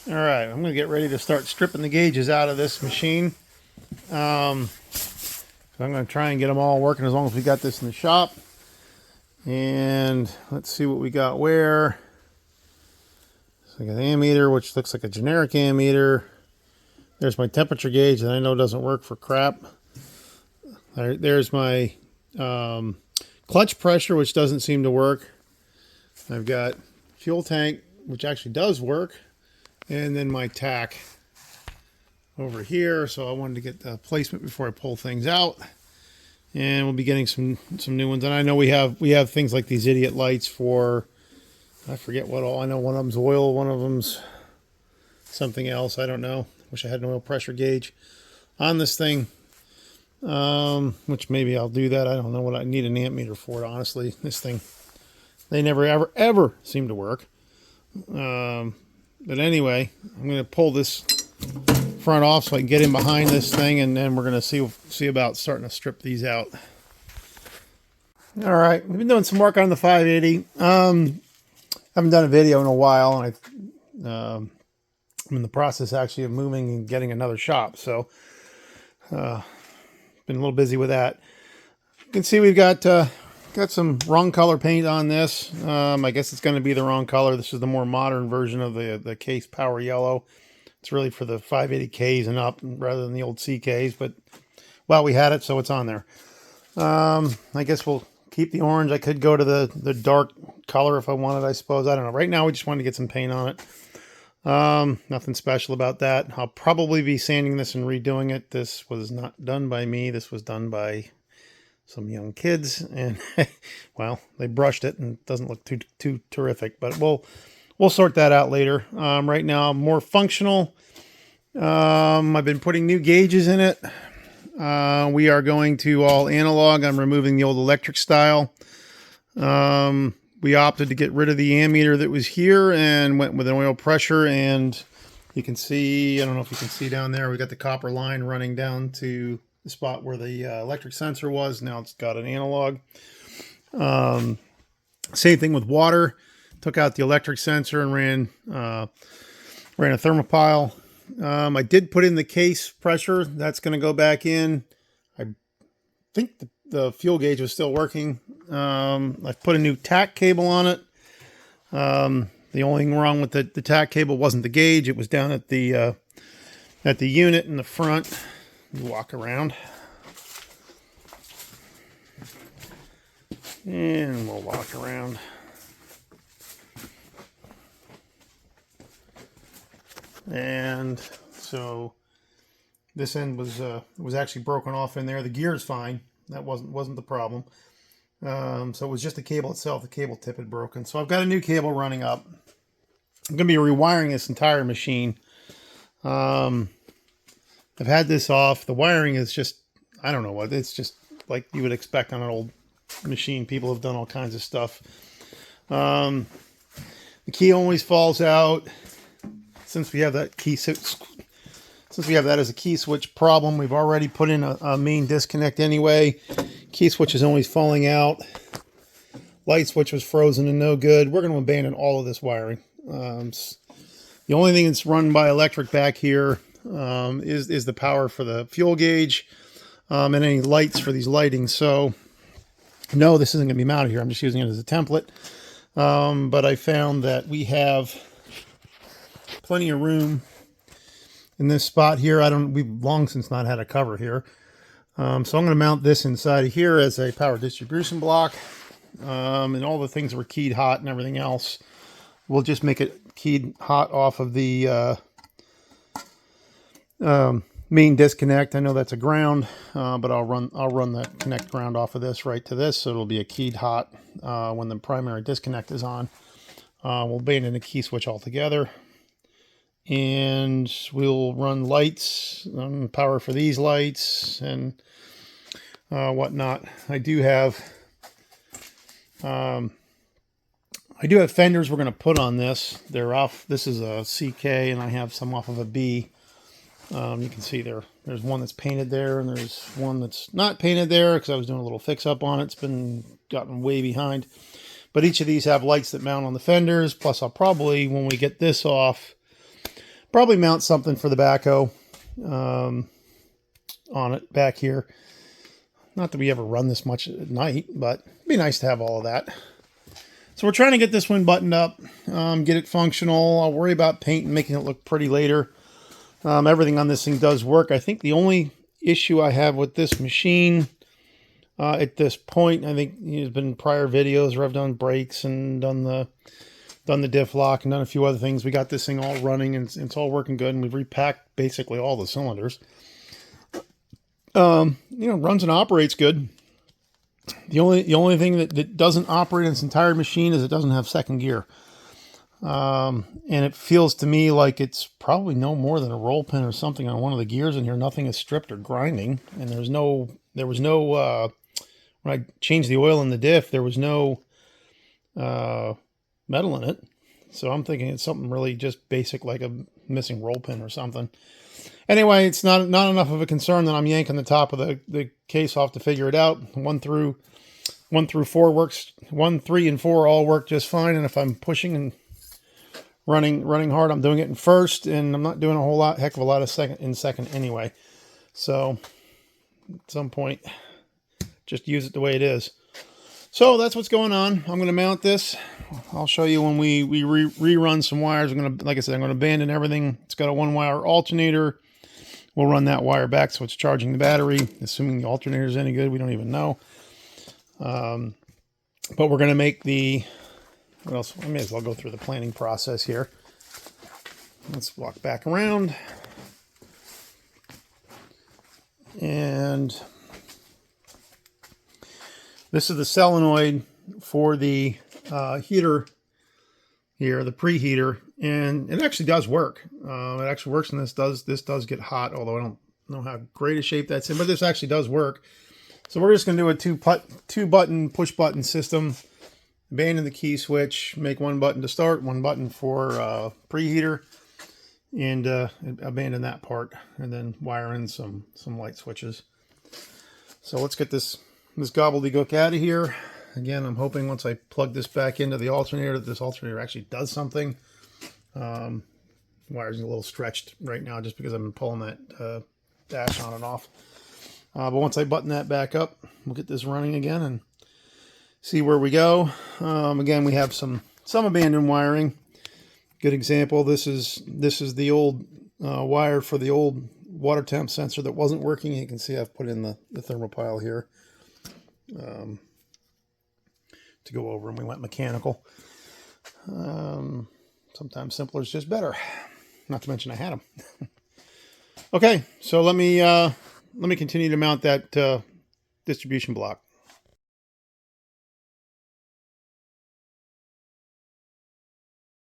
All right, I'm going to get ready to start stripping the gauges out of this machine. So I'm going to try and get them all working as long as we got this in the shop. And let's see what we got where. So I got an ammeter, which looks like a generic ammeter. There's my temperature gauge that I know doesn't work for crap. There's my clutch pressure, which doesn't seem to work. I've got fuel tank, which actually does work. And then my tack over here. So I wanted to get the placement before I pull things out. And we'll be getting some new ones. And I know we have things like these idiot lights for, I forget what all. I know one of them's oil, one of them's something else. I don't know. Wish I had an oil pressure gauge on this thing. Which maybe I'll do that. I don't know what I need an amp meter for, honestly. This thing, they never ever seem to work. But anyway, I'm going to pull this front off so I can get in behind this thing, and then we're going to see about starting to strip these out. All right, we've been doing some work on the 580. Haven't done a video in a while, and I'm in the process actually of moving and getting another shop, so been a little busy with that. You can see we've got some wrong color paint on this. I guess it's going to be the wrong color. This is the more modern version of the Case Power Yellow. It's really for the 580Ks and up rather than the old CKs, but well, we had it, so it's on there. I guess we'll keep the orange. I could go to the dark color if I wanted, I suppose. I don't know. Right now, we just wanted to get some paint on it. Nothing special about that. I'll probably be sanding this and redoing it. This was not done by me. This was done by some young kids, and well, they brushed it and it doesn't look too terrific, but we'll sort that out later. Right now, more functional. I've been putting new gauges in it. We are going to all analog. I'm removing the old electric style. We opted to get rid of the ammeter that was here and went with an oil pressure, and you can see, I don't know if you can see down there, we got the copper line running down to the spot where the electric sensor was. Now it's got an analog. Same thing with water. Took out the electric sensor and ran a thermopile. I did put in the case pressure. That's going to go back in. I think the fuel gauge was still working. I've put a new tack cable on it. The only thing wrong with the tack cable wasn't the gauge. It was down at the unit in the front. Walk around. And we'll walk around. And so this end was actually broken off in there. The gear's fine. That wasn't the problem. So it was just the cable itself. The cable tip had broken. So I've got a new cable running up. I'm going to be rewiring this entire machine. I've had this off. The wiring is just, I don't know what, it's just like you would expect on an old machine. People have done all kinds of stuff. The key always falls out. Since we have that as a key switch problem, we've already put in a main disconnect anyway. Key switch is always falling out. Light switch was frozen and no good. We're going to abandon all of this wiring. The only thing that's run by electric back here is the power for the fuel gauge and any lights for these lightings. So no, this isn't going to be mounted here. I'm just using it as a template. But I found that we have plenty of room in this spot here. We've long since not had a cover here. So I'm going to mount this inside of here as a power distribution block. And all the things were keyed hot and everything else. We'll just make it keyed hot off of the main disconnect. I know that's a ground, but I'll run that connect ground off of this right to this, so it'll be a keyed hot when the primary disconnect is on. We'll abandon the key switch altogether, and we'll run lights, power for these lights and whatnot. I do have fenders we're going to put on this. They're off. This is a CK, and I have some off of a B. You can see there's one that's painted there, and there's one that's not painted there because I was doing a little fix up on it. It's gotten way behind. But each of these have lights that mount on the fenders. Plus, I'll probably, when we get this off, Probably mount something for the backhoe on it back here. Not that we ever run this much at night, but it'd be nice to have all of that. So we're trying to get this one buttoned up, get it functional. I'll worry about paint and making it look pretty later. Everything on this thing does work. I think the only issue I have with this machine at this point, I think there's been prior videos where I've done brakes and done the diff lock and done a few other things. We got this thing all running and it's all working good, and we've repacked basically all the cylinders. Runs and operates good. The only thing that doesn't operate in its entire machine is it doesn't have second gear. And it feels to me like it's probably no more than a roll pin or something on one of the gears in here. Nothing is stripped or grinding, and there was no when I changed the oil in the diff, there was no metal in it. So I'm thinking it's something really just basic, like a missing roll pin or something. Anyway, it's not enough of a concern that I'm yanking the top of the case off to figure it out. 1 through 4 works. 1, 3, and 4 all work just fine. And if I'm pushing and running hard, I'm doing it in first, and I'm not doing a heck of a lot of second anyway. So at some point, just use it the way it is. So that's what's going on. I'm going to mount this. I'll show you when we rerun some wires. Like I said, I'm going to abandon everything. It's got a 1-wire alternator. We'll run that wire back so it's charging the battery, assuming the alternator is any good. We don't even know. But we're going to make what else? I may as well go through the planning process here. Let's walk back around. And this is the solenoid for the heater here, the preheater, and it actually does work. It actually works, and this does get hot, although I don't know how great a shape that's in, but this actually does work. So we're just going to do a two-button push-button system. Abandon the key switch, make 1 button to start, 1 button for preheater, and abandon that part, and then wire in some light switches. So let's get this gobbledygook out of here. Again, I'm hoping once I plug this back into the alternator that this alternator actually does something. Wire's a little stretched right now just because I've been pulling that dash on and off. But once I button that back up, we'll get this running again and see where we go. Again, we have some abandoned wiring. Good example. This is the old wire for the old water temp sensor that wasn't working. You can see I've put in the thermopile here to go over, and we went mechanical. Sometimes simpler is just better. Not to mention I had them. Okay, so let me continue to mount that distribution block.